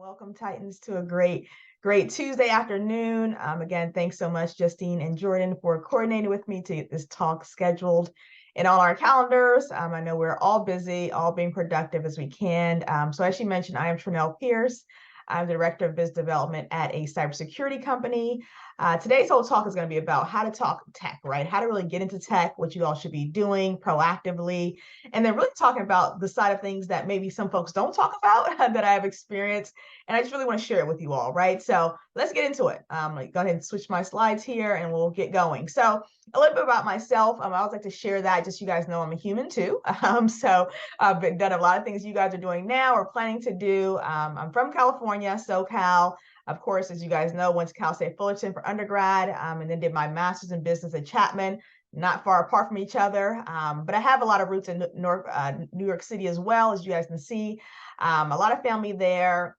Welcome, Titans, to a great Tuesday afternoon. Again, thanks so much, Justine and Jordan, for coordinating with me to get this talk scheduled in all our calendars. I know we're all busy, all being productive as we can. So as she mentioned, I am Trenelle Pierce. I'm the Director of Business Development at a cybersecurity company. Today's whole talk is going to be about how to talk tech, right? How to really get into tech, what you all should be doing proactively, and then really talking about the side of things that maybe some folks don't talk about that I have experienced. And I just really want to share it with you all, right? So let's get into it. Go ahead and switch my slides here and we'll get going. So a little bit about myself. I always like to share that just so you guys know I'm a human too. So I've done a lot of things you guys are doing now or planning to do. I'm from California, SoCal. Of course, as you guys know, went to Cal State Fullerton for undergrad, and then did my master's in business at Chapman, not far apart from each other. But I have a lot of roots in New York City as well, as you guys can see. A lot of family there.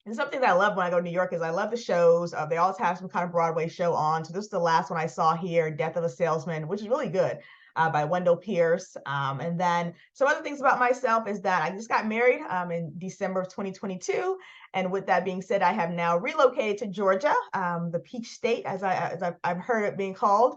And something that I love when I go to New York is I love the shows. They always have some kind of Broadway show on. So this is the last one I saw here, Death of a Salesman, which is really good, by Wendell Pierce. And then some other things about myself is that I just got married in December of 2022. And with that being said, I have now relocated to Georgia, the Peach State, as I've heard it being called.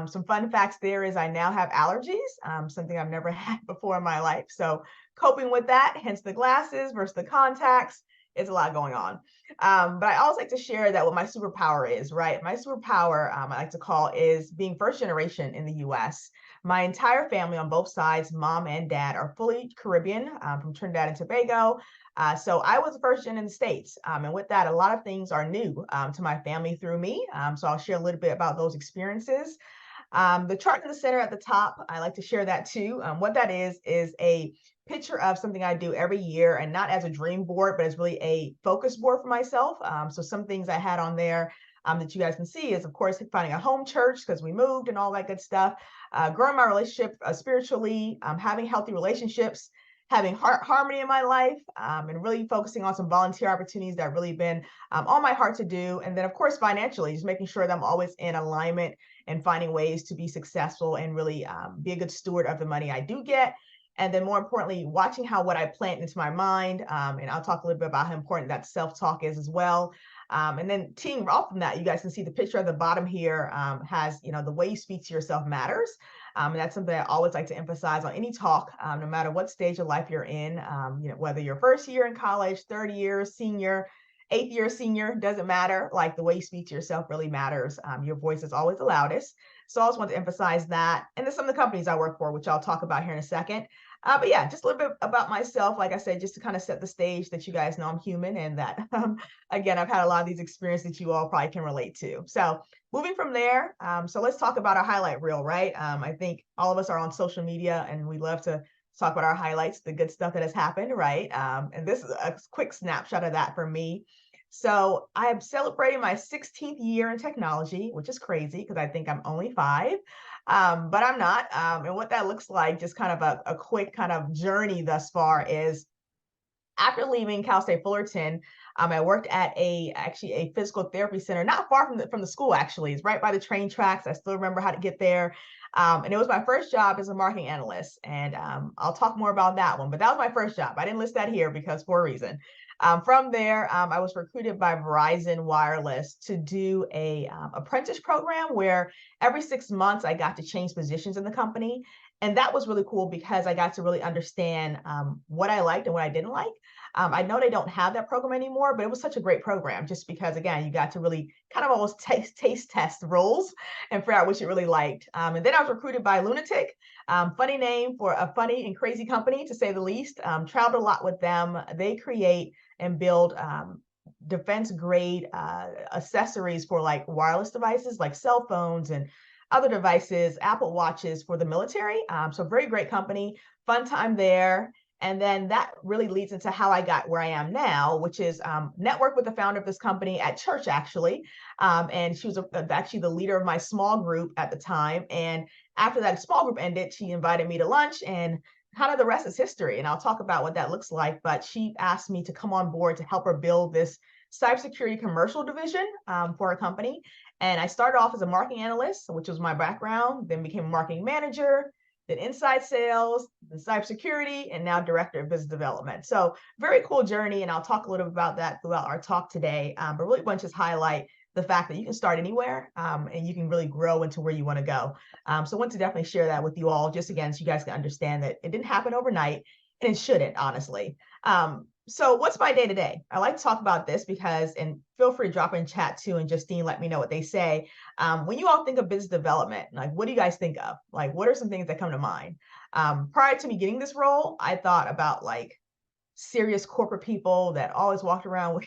Some fun facts there is I now have allergies, something I've never had before in my life. So coping with that, hence the glasses versus the contacts. It's a lot going on. But I always like to share that what my superpower is, right? My superpower, I like to call, is being first generation in the US. My entire family on both sides, mom and dad, are fully Caribbean, from Trinidad and Tobago. So I was the first gen in the States. And with that, a lot of things are new to my family through me. So I'll share a little bit about those experiences. The chart in the center at the top, I like to share that too. What that is a picture of something I do every year, and not as a dream board, but as really a focus board for myself. So some things I had on there that you guys can see is, of course, finding a home church because we moved and all that good stuff, growing my relationship spiritually, having healthy relationships, having harmony in my life, and really focusing on some volunteer opportunities that have really been on my heart to do. And then, of course, financially, just making sure that I'm always in alignment and finding ways to be successful and really be a good steward of the money I do get. And then more importantly, watching how what I plant into my mind, and I'll talk a little bit about how important that self-talk is as well. And then teeing off from that, you guys can see the picture at the bottom here has, the way you speak to yourself matters. And that's something I always like to emphasize on any talk, no matter what stage of life you're in, whether you're first year in college, third year, senior, eighth year senior, doesn't matter. Like, the way you speak to yourself really matters. Your voice is always the loudest. So I always want to emphasize that. And then some of the companies I work for, which I'll talk about here in a second. But yeah, just a little bit about myself, like I said, just to kind of set the stage that you guys know I'm human, and that, again, I've had a lot of these experiences that you all probably can relate to. So moving from there, so let's talk about our highlight reel, right? I think all of us are on social media and we love to talk about our highlights, the good stuff that has happened, right? And this is a quick snapshot of that for me. So I am celebrating my 16th year in technology, which is crazy because I think I'm only 5. But I'm not. And what that looks like, just kind of a quick kind of journey thus far, is after leaving Cal State Fullerton, I worked at actually a physical therapy center, not far from the school. Actually, it's right by the train tracks. I still remember how to get there. And it was my first job as a marketing analyst. And I'll talk more about that one. But that was my first job. I didn't list that here because for a reason. From there, I was recruited by Verizon Wireless to do a apprentice program where every 6 months I got to change positions in the company. And that was really cool because I got to really understand what I liked and what I didn't like. I know they don't have that program anymore, but it was such a great program just because, again, you got to really kind of almost taste test roles and figure out what you really liked. And then I was recruited by Lunatic, funny name for a funny and crazy company, to say the least. Traveled a lot with them. They create and build defense grade accessories for like wireless devices like cell phones and other devices, Apple Watches for the military. So very great company, fun time there. And then that really leads into how I got where I am now, which is network with the founder of this company at church, actually. And she was actually the leader of my small group at the time. And after that small group ended, she invited me to lunch, and kind of the rest is history. And I'll talk about what that looks like. But she asked me to come on board to help her build this cybersecurity commercial division for a company. And I started off as a marketing analyst, which was my background, then became a marketing manager, then inside sales, then cybersecurity, and now director of business development. So very cool journey, and I'll talk a little bit about that throughout our talk today. But really want to just highlight the fact that you can start anywhere, and you can really grow into where you want to go. So I want to definitely share that with you all, just again, so you guys can understand that it didn't happen overnight, and it shouldn't, honestly. So what's my day-to-day? I like to talk about this because, and feel free to drop in chat too, and Justine, let me know what they say. When you all think of business development, like, what do you guys think of? Like, what are some things that come to mind? Prior to me getting this role, I thought about like serious corporate people that always walked around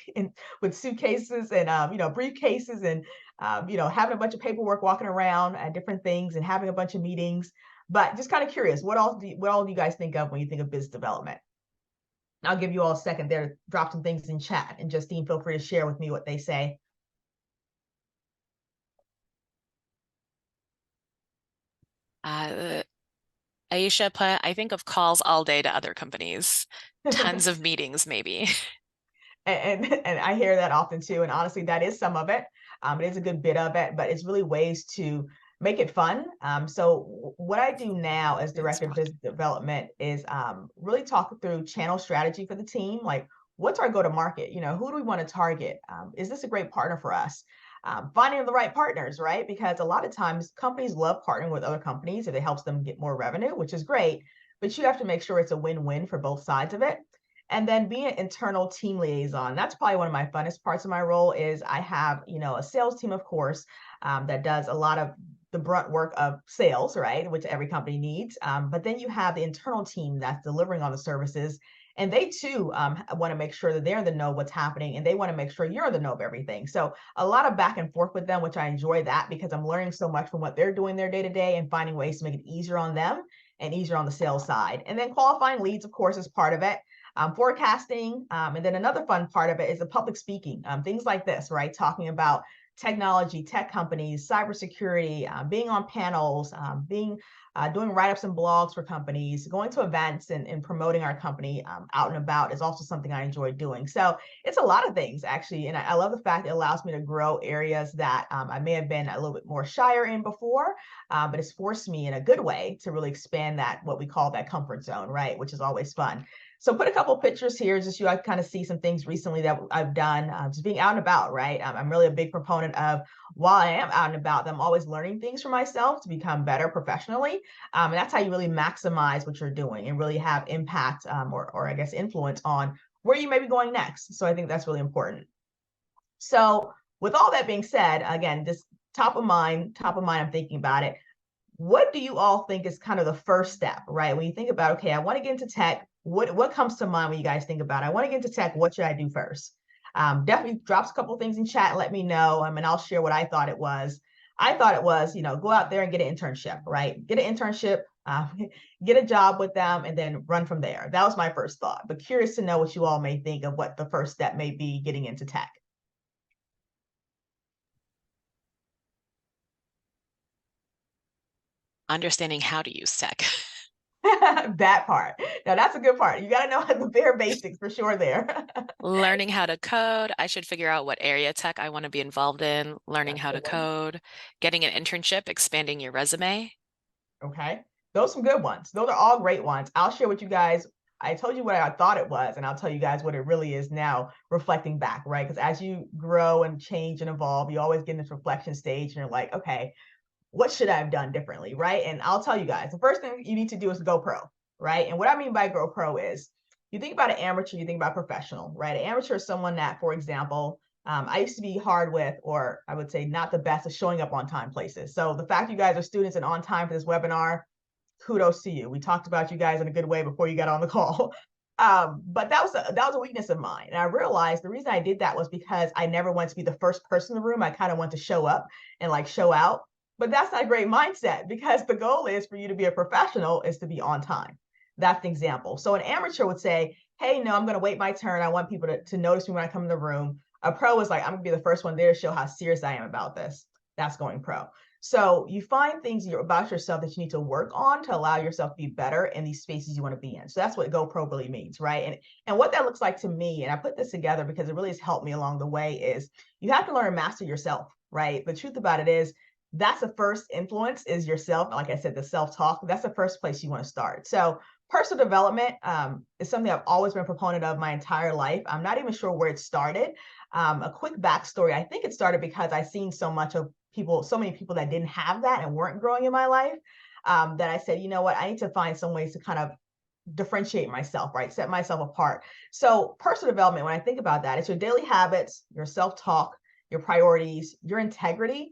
with suitcases and briefcases and having a bunch of paperwork walking around at different things and having a bunch of meetings. But just kind of curious, what all do you guys think of when you think of business development? I'll give you all a second there to drop some things in chat, and Justine, feel free to share with me what they say. Aisha put, I think of calls all day to other companies, tons of meetings, maybe. And I hear that often too. And honestly, that is some of it. It is a good bit of it, but it's really ways to make it fun. So what I do now as director of business development is really talk through channel strategy for the team. Like, what's our go-to-market? Who do we want to target? Is this a great partner for us? Finding the right partners, right? Because a lot of times companies love partnering with other companies if it helps them get more revenue, which is great, but you have to make sure it's a win-win for both sides of it. And then being an internal team liaison, that's probably one of my funnest parts of my role. Is I have, a sales team, of course, that does a lot of the brunt work of sales, right? Which every company needs. But then you have the internal team that's delivering on the services. And they too want to make sure that they're in the know of what's happening, and they want to make sure you're in the know of everything. So a lot of back and forth with them, which I enjoy that because I'm learning so much from what they're doing their day to day and finding ways to make it easier on them and easier on the sales side. And then qualifying leads, of course, is part of it. Forecasting. And then another fun part of it is the public speaking, things like this, right? Talking about technology, tech companies, cybersecurity, being on panels, doing write-ups and blogs for companies, going to events and promoting our company out and about is also something I enjoy doing. So it's a lot of things, actually. And I love the fact it allows me to grow areas that I may have been a little bit more shyer in before, but it's forced me in a good way to really expand that, what we call that comfort zone, right? Which is always fun. So put a couple of pictures here, just so I kind of see some things recently that I've done, just being out and about, right? I'm really a big proponent of, while I am out and about, I'm always learning things for myself to become better professionally. And that's how you really maximize what you're doing and really have impact or I guess influence on where you may be going next. So I think that's really important. So with all that being said, again, just top of mind, I'm thinking about it. What do you all think is kind of the first step, right? When you think about, okay, I want to get into tech, what comes to mind when you guys think about it? I want to get into tech, what should I do first? Definitely drops a couple of things in chat and let me know. And I'll share what I thought it was. I thought it was, go out there and get an internship, right? Get an internship, get a job with them, and then run from there. That was my first thought, but curious to know what you all may think of what the first step may be getting into tech. Understanding how to use tech. That part. Now that's a good part. You got to know the bare basics for sure there. Learning how to code. I should figure out what area tech I want to be involved in, learning That's a how to good one. code, getting an internship, expanding your resume. Okay. Those are some good ones. Those are all great ones. I'll share with you guys. I told you what I thought it was, and I'll tell you guys what it really is now, reflecting back, right? Because as you grow and change and evolve, you always get in this reflection stage and you're like, okay, what should I have done differently, right? And I'll tell you guys, the first thing you need to do is go pro, right? And what I mean by go pro is, you think about an amateur, you think about professional, right? An amateur is someone that, for example, I used to be hard with, or I would say not the best at showing up on time places. So the fact you guys are students and on time for this webinar, kudos to you. We talked about you guys in a good way before you got on the call. But that was a weakness of mine. And I realized the reason I did that was because I never wanted to be the first person in the room. I kind of want to show up and like show out. But that's not a great mindset, because the goal is for you to be a professional is to be on time. That's an example. So an amateur would say, hey, no, I'm going to wait my turn. I want people to notice me when I come in the room. A pro is like, I'm going to be the first one there to show how serious I am about this. That's going pro. So you find things about yourself that you need to work on to allow yourself to be better in these spaces you want to be in. So that's what Go Pro really means, right? And what that looks like to me, and I put this together because it really has helped me along the way, is you have to learn and master yourself, right? The truth about it is, that's the first influence is yourself. Like I said, the self-talk, that's the first place you want to start. So personal development is something I've always been a proponent of my entire life. I'm not even sure where it started. A quick backstory, I think it started because I've seen so many people that didn't have that and weren't growing in my life, that I said, you know what, I need to find some ways to kind of differentiate myself, right? Set myself apart. So personal development, when I think about that, it's your daily habits, your self-talk, your priorities, your integrity,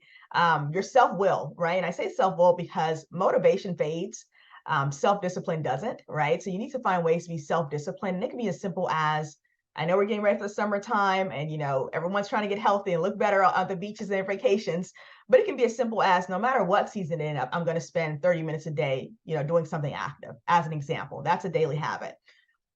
your self-will, right? And I say self-will because motivation fades, self-discipline doesn't, right? So you need to find ways to be self-disciplined. And it can be as simple as, I know we're getting ready for the summertime and, everyone's trying to get healthy and look better on the beaches and their vacations, but it can be as simple as no matter what season it is, I'm going to spend 30 minutes a day, doing something active as an example. That's a daily habit.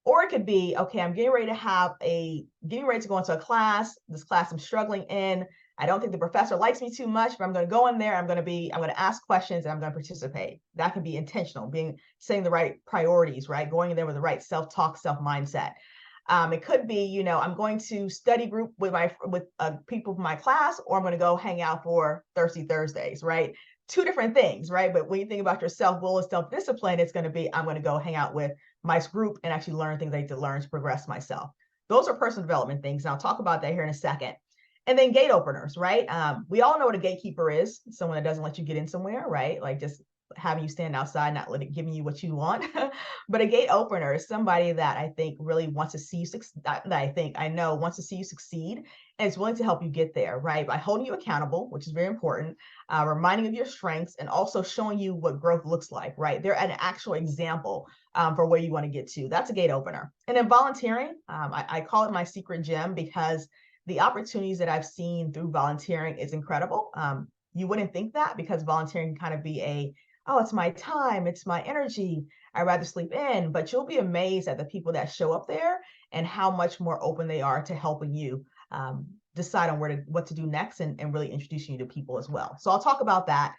Or it could be, okay, I'm getting ready to go into a class, this class I'm struggling in. I don't think the professor likes me too much, but I'm going to go in there. I'm going to ask questions and I'm going to participate. That can be intentional, setting the right priorities, right? Going in there with the right self-talk, self-mindset. It could be, I'm going to study group with people from my class, or I'm going to go hang out for Thirsty Thursdays, right? Two different things, right? But when you think about your self-will and self-discipline, it's going to be, I'm going to go hang out with my group and actually learn things I need to learn to progress myself. Those are personal development things. And I'll talk about that here in a second. And then gate openers, right? We all know what a gatekeeper is. Someone that doesn't let you get in somewhere, right? Like just having you stand outside, not giving you what you want. But a gate opener is somebody that I think really wants to see you succeed, I know wants to see you succeed and is willing to help you get there, right? By holding you accountable, which is very important, reminding of your strengths, and also showing you what growth looks like, right? They're an actual example for where you want to get to. That's a gate opener. And then volunteering, I call it my secret gem because the opportunities that I've seen through volunteering is incredible. You wouldn't think that because volunteering can kind of be oh, it's my time, it's my energy, I'd rather sleep in, but you'll be amazed at the people that show up there and how much more open they are to helping you decide on what to do next and really introducing you to people as well. So I'll talk about that.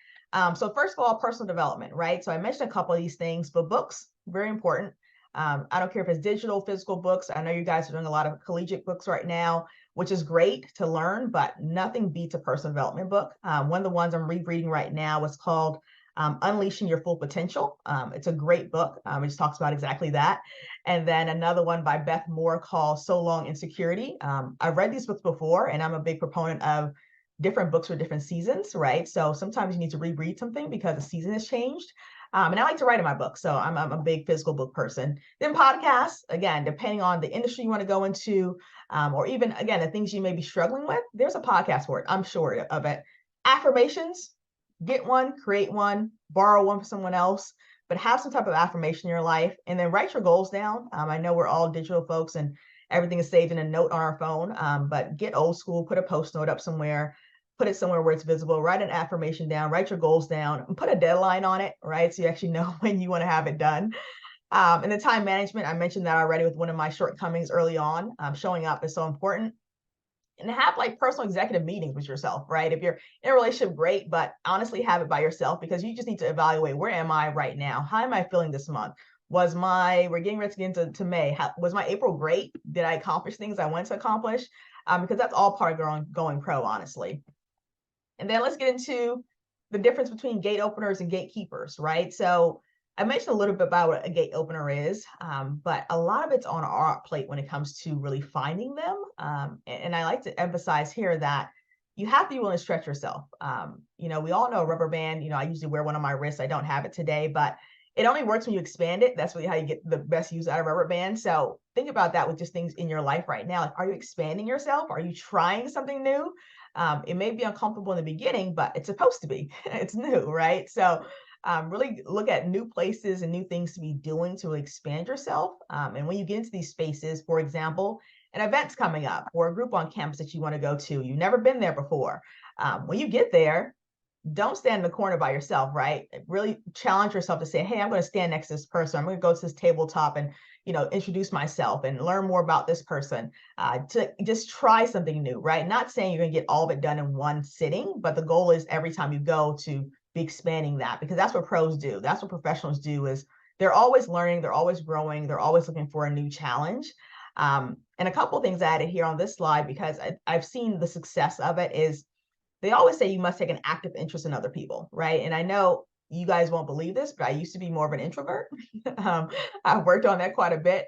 So first of all, personal development, right? So I mentioned a couple of these things, but books, very important. I don't care if it's digital, physical books. I know you guys are doing a lot of collegiate books right now, which is great to learn, but nothing beats a personal development book. One of the ones I'm rereading right now is called Unleashing Your Full Potential. It's a great book. It just talks about exactly that. And then another one by Beth Moore called So Long Insecurity. I've read these books before, and I'm a big proponent of different books for different seasons, right? So sometimes you need to reread something because the season has changed. And I like to write in my book, so I'm a big physical book person. Then podcasts, again, depending on the industry you want to go into, or even, again, the things you may be struggling with, there's a podcast for it, I'm sure of it. Affirmations, get one, create one, borrow one from someone else, but have some type of affirmation in your life, and then write your goals down. I know we're all digital folks and everything is saved in a note on our phone, but get old school, put a post note up somewhere, put it somewhere where it's visible, write an affirmation down, write your goals down, and put a deadline on it, right? So you actually know when you want to have it done. And the time management, I mentioned that already with one of my shortcomings early on. Showing up is so important. And have like personal executive meetings with yourself, right? If you're in a relationship, great, but honestly have it by yourself because you just need to evaluate, where am I right now? How am I feeling this month? We're getting ready to get into May. Was my April great? Did I accomplish things I wanted to accomplish? Because that's all part of going pro, honestly. And then let's get into the difference between gate openers and gatekeepers, right? So I mentioned a little bit about what a gate opener is, but a lot of it's on our plate when it comes to really finding them. And I like to emphasize here that you have to be willing to stretch yourself. We all know a rubber band. I usually wear one on my wrist. I don't have it today, but it only works when you expand it. That's really how you get the best use out of rubber band. So think about that with just things in your life right now. Like, are you expanding yourself? Are you trying something new? It may be uncomfortable in the beginning, but it's supposed to be. It's new, right? So really look at new places and new things to be doing to expand yourself. And when you get into these spaces, for example, an event's coming up or a group on campus that you want to go to, you've never been there before. When you get there, don't stand in the corner by yourself, right? Really challenge yourself to say, hey, I'm going to stand next to this person. I'm going to go to this tabletop and, introduce myself and learn more about this person, to just try something new, right? Not saying you're going to get all of it done in one sitting, but the goal is every time you go to be expanding that, because that's what pros do. That's what professionals do, is they're always learning, they're always growing, they're always looking for a new challenge. And a couple of things I added here on this slide, because I've seen the success of it, is they always say you must take an active interest in other people, right? And I know you guys won't believe this, but I used to be more of an introvert. I worked on that quite a bit.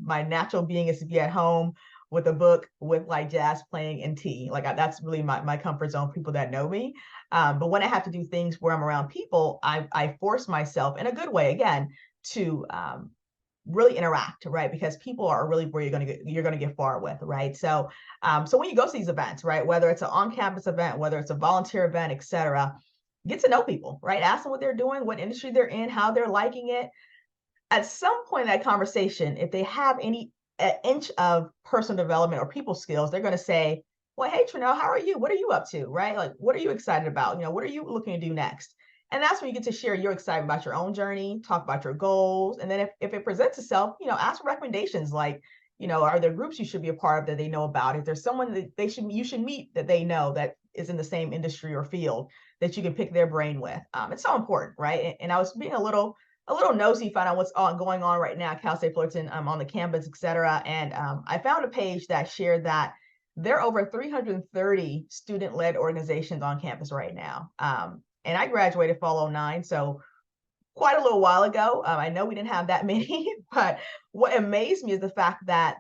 My natural being is to be at home with a book, with like jazz playing and tea. Like that's really my comfort zone, people that know me. But when I have to do things where I'm around people, I force myself in a good way, again, to really interact, right? Because people are really where you're gonna get far with, right? So when you go to these events, right, whether it's an on-campus event, whether it's a volunteer event, etc., get to know people, right? Ask them what they're doing, what industry they're in, how they're liking it. At some point in that conversation, if they have any inch of personal development or people skills, they're going to say, well, hey, Trenelle, how are you? What are you up to? Right? Like, what are you excited about? What are you looking to do next? And that's when you get to share your excitement about your own journey, talk about your goals. And then if it presents itself, ask for recommendations like, are there groups you should be a part of that they know about? If there's someone that you should meet that they know that is in the same industry or field that you can pick their brain with. It's so important, right? And I was being a little nosy, find out what's going on right now at Cal State Fullerton on the campus, et cetera. And I found a page that shared that there are over 330 student-led organizations on campus right now. And I graduated fall 09, so quite a little while ago. I know we didn't have that many, but what amazed me is the fact that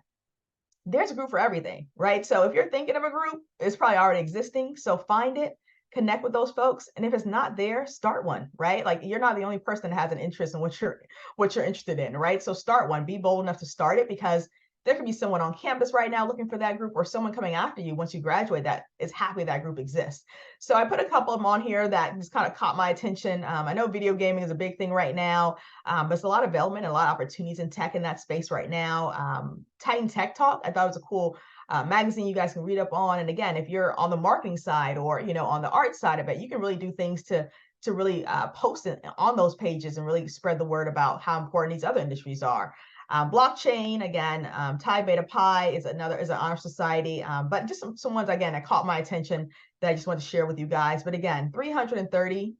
there's a group for everything, right? So if you're thinking of a group, it's probably already existing. So find it, connect with those folks, and if it's not there, start one, right? Like you're not the only person that has an interest in what you're interested in, right? So start one. Be bold enough to start it, because there could be someone on campus right now looking for that group, or someone coming after you once you graduate that is happy that group exists. So I put a couple of them on here that just kind of caught my attention. I know video gaming is a big thing right now, but there's a lot of development and a lot of opportunities in tech in that space right now. Titan Tech Talk, I thought it was a cool magazine you guys can read up on. And again, if you're on the marketing side or on the art side of it, you can really do things to really post it on those pages and really spread the word about how important these other industries are. Blockchain, again, Pi Beta Pi is an honor society, but just some ones, again, that caught my attention that I just want to share with you guys. But again, 330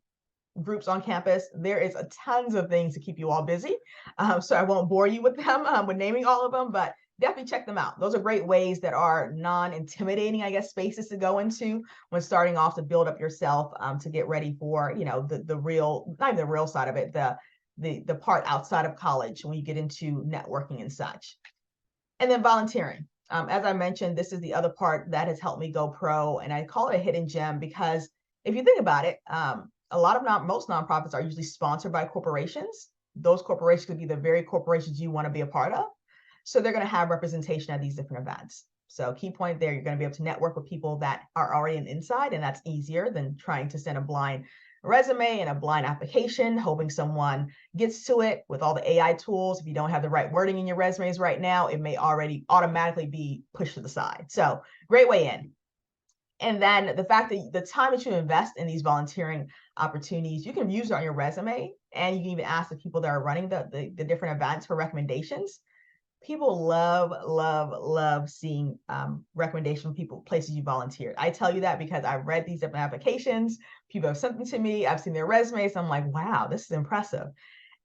groups on campus. There is tons of things to keep you all busy. So I won't bore you with them, with naming all of them, but definitely check them out. Those are great ways that are non-intimidating, I guess, spaces to go into when starting off to build up yourself, to get ready for, the real, not even the real side of it, the part outside of college when you get into networking and such. And then volunteering. As I mentioned, this is the other part that has helped me go pro, and I call it a hidden gem because if you think about it, most nonprofits are usually sponsored by corporations. Those corporations could be the very corporations you want to be a part of. So they're going to have representation at these different events. So key point there, you're going to be able to network with people that are already inside, and that's easier than trying to send a blind resume and a blind application, hoping someone gets to it with all the AI tools. If you don't have the right wording in your resumes right now, it may already automatically be pushed to the side. So great way in. And then the fact that the time that you invest in these volunteering opportunities, you can use it on your resume, and you can even ask the people that are running the different events for recommendations. People love seeing recommendation from people, places you volunteered. I tell you that because I've read these different applications. People have sent them to me. I've seen their resumes. I'm like, wow, this is impressive.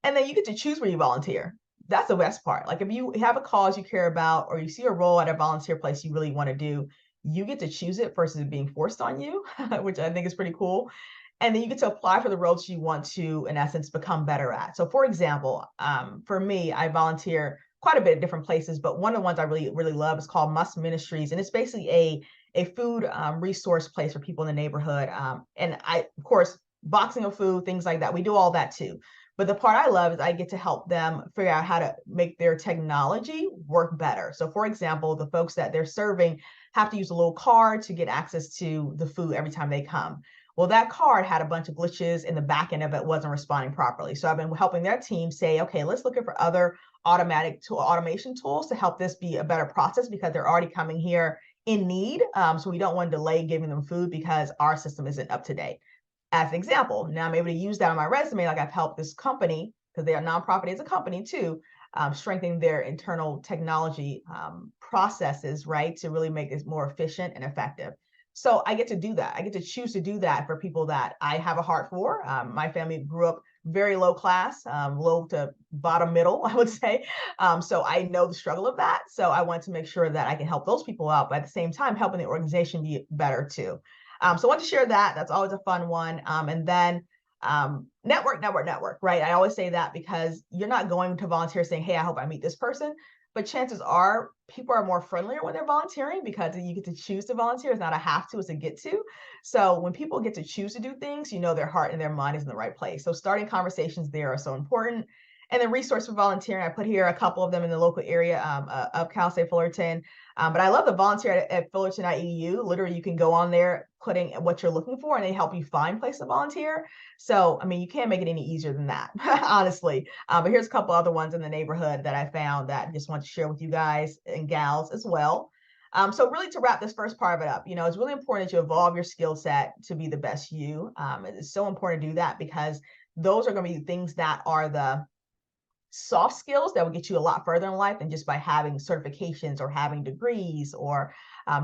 And then you get to choose where you volunteer. That's the best part. Like if you have a cause you care about, or you see a role at a volunteer place you really want to do, you get to choose it versus it being forced on you, which I think is pretty cool. And then you get to apply for the roles you want to, in essence, become better at. So for example, for me, I volunteer quite a bit of different places, but one of the ones I really love is called Must Ministries, and it's basically a food resource place for people in the neighborhood. And I, of course, boxing of food, things like that. We do all that too. But the part I love is I get to help them figure out how to make their technology work better. So for example, the folks that they're serving have to use a little card to get access to the food every time they come. Well, that card had a bunch of glitches in the back end of it, wasn't responding properly. So I've been helping their team say, okay, let's look for other automation tools to help this be a better process, because they're already coming here in need. So we don't want to delay giving them food because our system isn't up to date. As an example, now I'm able to use that on my resume. Like I've helped this company, because they're a nonprofit as a company too, strengthen their internal technology processes, right, to really make this more efficient and effective. So I get to do that. I get to choose to do that for people that I have a heart for. My family grew up very low class, low to bottom middle, I would say. So I know the struggle of that. So I want to make sure that I can help those people out, but at the same time, helping the organization be better too. So I want to share that. That's always a fun one. And then network, right? I always say that because you're not going to volunteer saying, hey, I hope I meet this person. But chances are people are more friendlier when they're volunteering because you get to choose to volunteer. It's not a have to, it's a get to. So when people get to choose to do things, their heart and their mind is in the right place. So starting conversations there are so important. And then resource for volunteering, I put here a couple of them in the local area of Cal State Fullerton. But I love the volunteer at fullerton.edu. Literally, you can go on there, putting what you're looking for, and they help you find place to volunteer. So, I mean, you can't make it any easier than that, honestly. But here's a couple other ones in the neighborhood that I found that I just want to share with you guys and gals as well. So really to wrap this first part of it up, it's really important that you evolve your skill set to be the best you. It's so important to do that because those are going to be things that are the soft skills that will get you a lot further in life than just by having certifications or having degrees or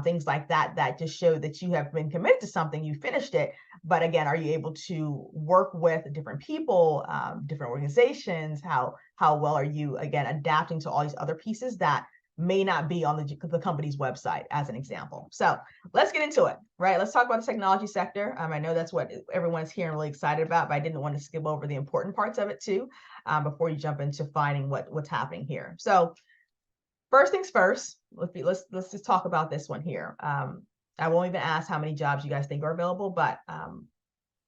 things like that, that just show that you have been committed to something, you finished it. But again, are you able to work with different people, different organizations? How well are you, again, adapting to all these other pieces that may not be on the company's website, as an example. So let's get into it, right? Let's talk about the technology sector. I know that's what everyone's here and really excited about, but I didn't want to skip over the important parts of it too, before you jump into finding what's happening here. So first things first, let's just talk about this one here. I won't even ask how many jobs you guys think are available, but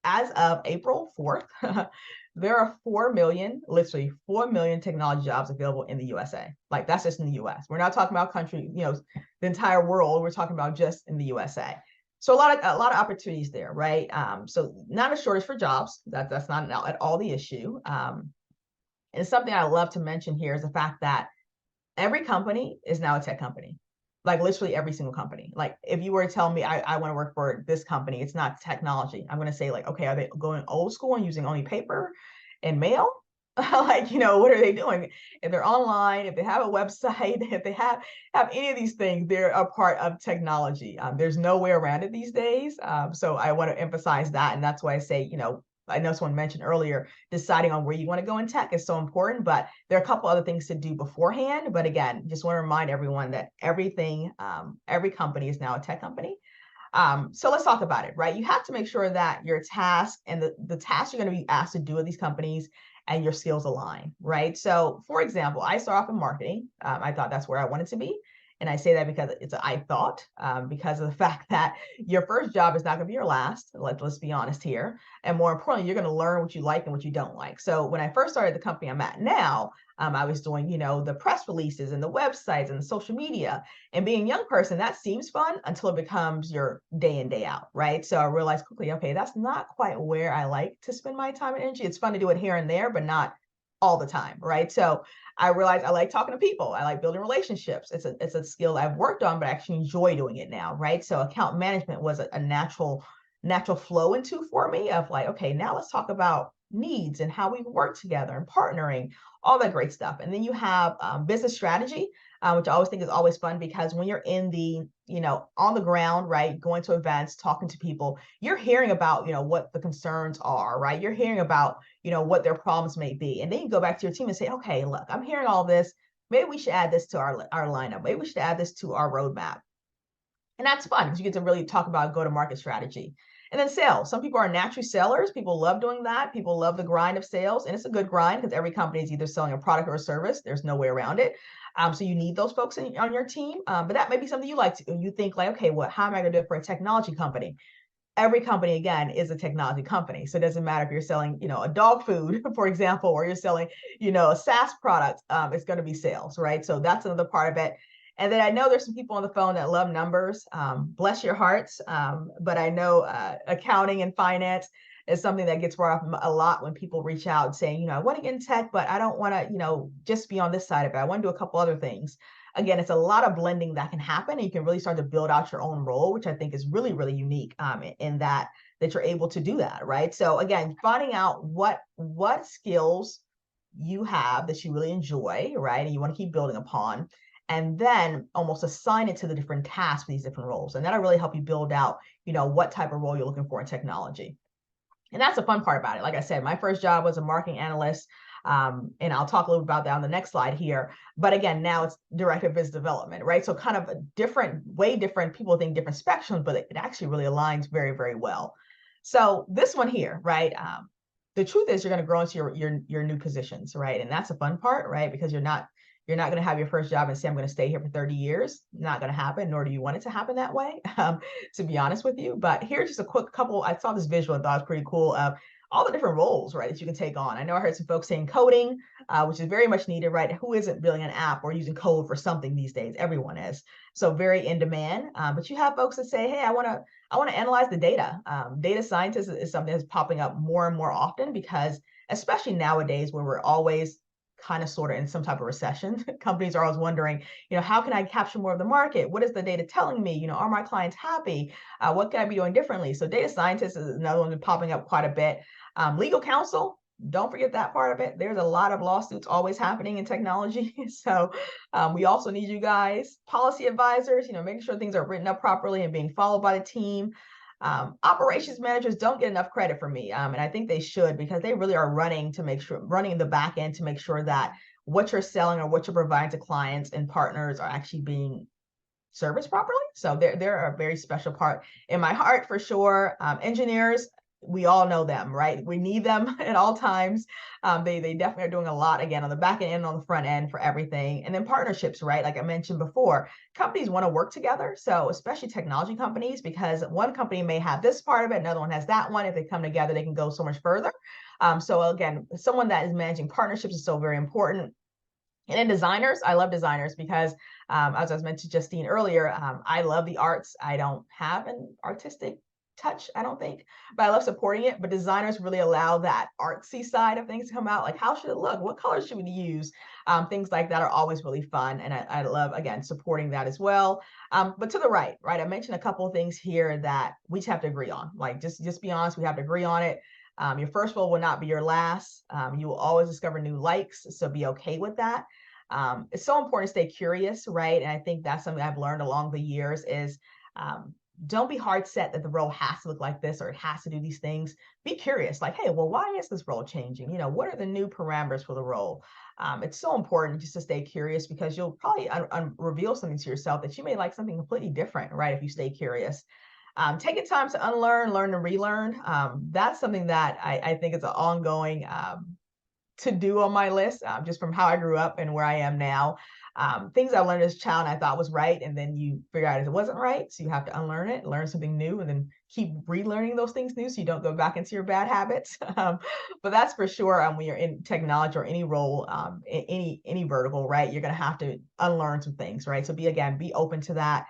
as of April 4th, there are 4 million, literally 4 million technology jobs available in the USA. Like that's just in the US. We're not talking about country, the entire world. We're talking about just in the USA. So a lot of opportunities there, right? So not a shortage for jobs. That's not at all the issue. And something I love to mention here is the fact that every company is now a tech company. Like literally every single company. Like if you were to tell me I want to work for this company, it's not technology. I'm going to say like, okay, are they going old school and using only paper and mail? Like, what are they doing? If they're online, if they have a website, if they have any of these things, they're a part of technology. There's no way around it these days. So I want to emphasize that. And that's why I say, I know someone mentioned earlier, deciding on where you want to go in tech is so important, but there are a couple other things to do beforehand. But again, just want to remind everyone that every company is now a tech company. So let's talk about it, right? You have to make sure that your task and the tasks you're going to be asked to do at these companies and your skills align, right? So for example, I start off in marketing. I thought that's where I wanted to be. And I say that because I thought, because of the fact that your first job is not going to be your last. Let's be honest here. And more importantly, you're going to learn what you like and what you don't like. So when I first started the company I'm at now, I was doing, the press releases and the websites and the social media. And being a young person, that seems fun until it becomes your day in, day out, right? So I realized quickly, okay, that's not quite where I like to spend my time and energy. It's fun to do it here and there, but not all the time, right? So I realized I like talking to people. I like building relationships. It's a skill I've worked on, but I actually enjoy doing it now, right? So account management was a natural flow into for me of like, okay, now let's talk about needs and how we work together and partnering, all that great stuff. And then you have business strategy, which I always think is always fun because when you're in the, on the ground, right, going to events, talking to people, you're hearing about, what the concerns are, right? You're hearing about, what their problems may be. And then you go back to your team and say, okay, look, I'm hearing all this. Maybe we should add this to our lineup. Maybe we should add this to our roadmap. And that's fun because you get to really talk about go-to-market strategy. And then sales. Some people are naturally sellers. People love doing that. People love the grind of sales. And it's a good grind because every company is either selling a product or a service. There's no way around it. So you need those folks on your team. But that may be something you like to. You think like, okay, how am I going to do it for a technology company? Every company, again, is a technology company. So it doesn't matter if you're selling, a dog food, for example, or you're selling, a SaaS product, it's going to be sales, right? So that's another part of it. And then I know there's some people on the phone that love numbers. Bless your hearts. But I know accounting and finance is something that gets brought up a lot when people reach out saying, I want to get in tech, but I don't want to, just be on this side of it. I want to do a couple other things. Again, it's a lot of blending that can happen, and you can really start to build out your own role, which I think is really, really unique in that you're able to do that, right? So again, finding out what skills you have that you really enjoy, right? And you want to keep building upon, and then almost assign it to the different tasks for these different roles. And that'll really help you build out, what type of role you're looking for in technology. And that's the fun part about it. Like I said, my first job was a marketing analyst. And I'll talk a little about that on the next slide here. But again, now it's director of business development, right? So kind of a different, way different, people think different spectrums, but it actually really aligns very, very well. So this one here, right? The truth is you're going to grow into your new positions, right? And that's a fun part, right? Because you're not going to have your first job and say, I'm going to stay here for 30 years. Not going to happen, nor do you want it to happen that way, to be honest with you. But here's just a quick couple. I saw this visual and thought it was pretty cool of all the different roles, right, that you can take on. I know I heard some folks saying coding, which is very much needed, right? Who isn't building an app or using code for something these days? Everyone is. So very in demand. But you have folks that say, hey, I want to analyze the data. Data scientist is something that's popping up more and more often because, especially nowadays, where we're always kind of sort of in some type of recession, companies are always wondering, how can I capture more of the market? What is the data telling me? Are my clients happy? What can I be doing differently? So data scientist is another one that's popping up quite a bit. Legal counsel, don't forget that part of it. There's a lot of lawsuits always happening in technology. So we also need you guys. Policy advisors, making sure things are written up properly and being followed by the team. Operations managers don't get enough credit for me. And I think they should, because they really are running the back end to make sure that what you're selling or what you're providing to clients and partners are actually being serviced properly. So they're a very special part in my heart for sure. Engineers, we all know them, right? We need them at all times. They definitely are doing a lot, again, on the back end and on the front end for everything. And then partnerships, right? Like I mentioned before, companies want to work together. So especially technology companies, because one company may have this part of it, another one has that one. If they come together, they can go so much further. So again, someone that is managing partnerships is so very important. And then designers, I love designers because, as I was mentioned to Justine earlier, I love the arts. I don't have an artistic touch, I don't think, but I love supporting it. But designers really allow that artsy side of things to come out. Like, how should it look? What colors should we use? Things like that are always really fun. And I love, again, supporting that as well. But to the right, I mentioned a couple of things here that we just have to agree on. Like, just be honest, we have to agree on it. Your first role will not be your last. You will always discover new likes, so be okay with that. It's so important to stay curious, right? And I think that's something I've learned along the years is don't be hard set that the role has to look like this or it has to do these things. Be curious, like, hey, well, why is this role changing? What are the new parameters for the role? It's so important just to stay curious, because you'll probably reveal something to yourself that you may like something completely different, right? If you stay curious. Taking time to unlearn, learn, and relearn. That's something that I think is an ongoing to do on my list, just from how I grew up and where I am now. Things I learned as a child I thought was right, and then you figure out it wasn't right. So you have to unlearn it, learn something new, and then keep relearning those things new so you don't go back into your bad habits. But that's for sure. When you're in technology or any role, in any vertical, right, you're going to have to unlearn some things, right? So be open to that.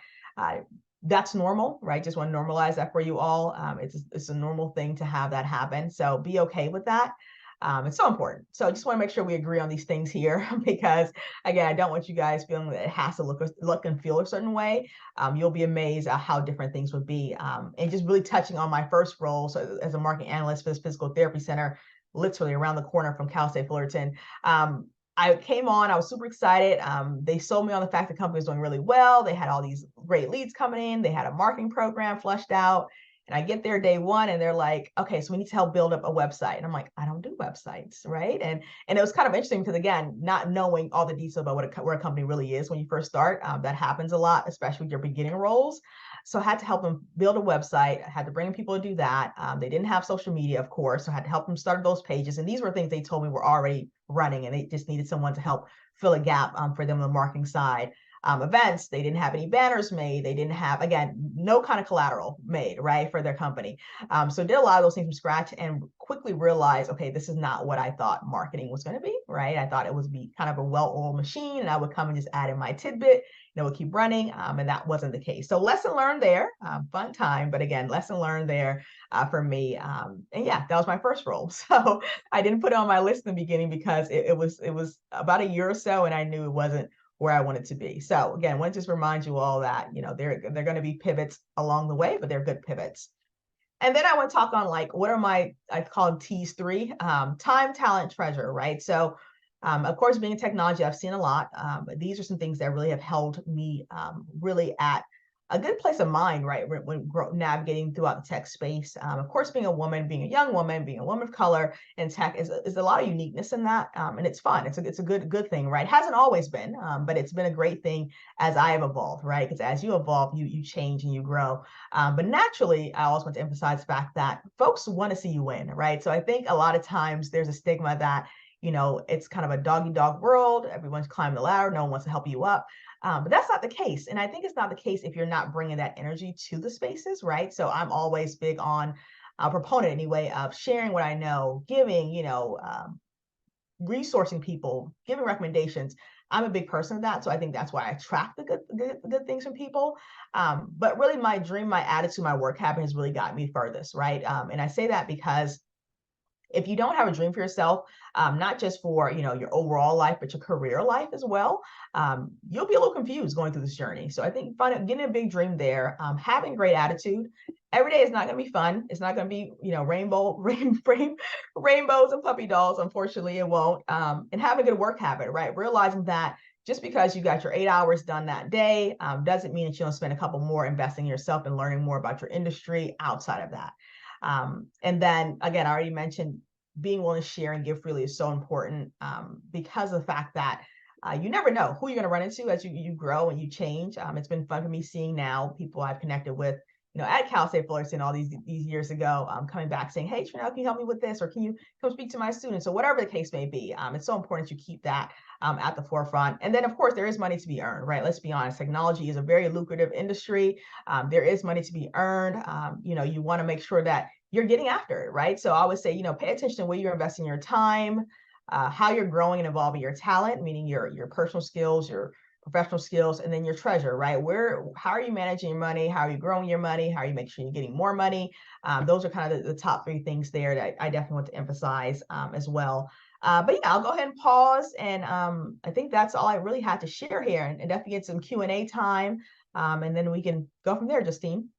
That's normal, right? Just want to normalize that for you all. It's a normal thing to have that happen. So be okay with that. It's so important. So I just want to make sure we agree on these things here, because again, I don't want you guys feeling that it has to look and feel a certain way. You'll be amazed at how different things would be. And just really touching on my first role, so as a marketing analyst for this physical therapy center, literally around the corner from Cal State Fullerton. I came on, I was super excited. They sold me on the fact the company was doing really well. They had all these great leads coming in. They had a marketing program fleshed out. And I get there day one and they're like, okay, so we need to help build up a website. And I'm like, I don't do websites, right? And it was kind of interesting because, again, not knowing all the details about where a company really is when you first start, that happens a lot, especially with your beginning roles. So I had to help them build a website. I had to bring people to do that. They didn't have social media, of course, so I had to help them start those pages. And these were things they told me were already running, and they just needed someone to help fill a gap for them on the marketing side. Events, they didn't have any banners made. They didn't have, again, no kind of collateral made, right, for their company. So did a lot of those things from scratch and quickly realized, okay, this is not what I thought marketing was going to be, right? I thought it would be kind of a well-oiled machine and I would come and just add in my tidbit, and it would keep running. And that wasn't the case. So lesson learned there, fun time, but again, lesson learned there for me. And yeah, that was my first role. So I didn't put it on my list in the beginning because it was about a year or so and I knew it wasn't where I wanted to be. So again, I want to just remind you all that, they're going to be pivots along the way, but they're good pivots. And then I want to talk on what are I call them T's three, time, talent, treasure, right? So of course, being in technology, I've seen a lot. But these are some things that really have held me really at a good place of mind, right, when navigating throughout the tech space. Of course, being a woman, being a young woman, being a woman of color in tech is a lot of uniqueness in that, and it's fun. It's a good thing, right? Hasn't always been, but it's been a great thing as I have evolved, right? Because as you evolve, you change and you grow. But naturally, I always want to emphasize the fact that folks want to see you win, right? So I think a lot of times there's a stigma that, it's kind of a dog eat dog world. Everyone's climbing the ladder. No one wants to help you up. But that's not the case. And I think it's not the case if you're not bringing that energy to the spaces, right? So I'm always big on a proponent anyway of sharing what I know, giving, resourcing people, giving recommendations. I'm a big person of that. So I think that's why I attract the good things from people. But really my dream, my attitude, my work habit has really gotten me furthest, right? And I say that because if you don't have a dream for yourself, not just for your overall life, but your career life as well, you'll be a little confused going through this journey. So I think getting a big dream there, having great attitude. Every day is not going to be fun. It's not going to be rainbows and puppy dolls. Unfortunately, it won't. And having a good work habit, right? Realizing that just because you got your 8 hours done that day doesn't mean that you don't spend a couple more investing in yourself and learning more about your industry outside of that. And then again, I already mentioned being willing to share and give freely is so important because of the fact that you never know who you're going to run into as you grow and you change. It's been fun for me seeing now people I've connected with, at Cal State Fullerton all these years ago, coming back saying, hey, Trenelle, can you help me with this? Or can you come speak to my students? So whatever the case may be, it's so important you keep that at the forefront. And then, of course, there is money to be earned, right? Let's be honest. Technology is a very lucrative industry. There is money to be earned. You want to make sure that you're getting after it, right? So I always say, pay attention to where you're investing your time, how you're growing and evolving your talent, meaning your personal skills, your professional skills, and then your treasure, right? How are you managing your money? How are you growing your money? How are you making sure you're getting more money? Those are kind of the top three things there that I definitely want to emphasize as well. But yeah, I'll go ahead and pause. And I think that's all I really had to share here, and definitely get some Q&A time. And then we can go from there, Justine.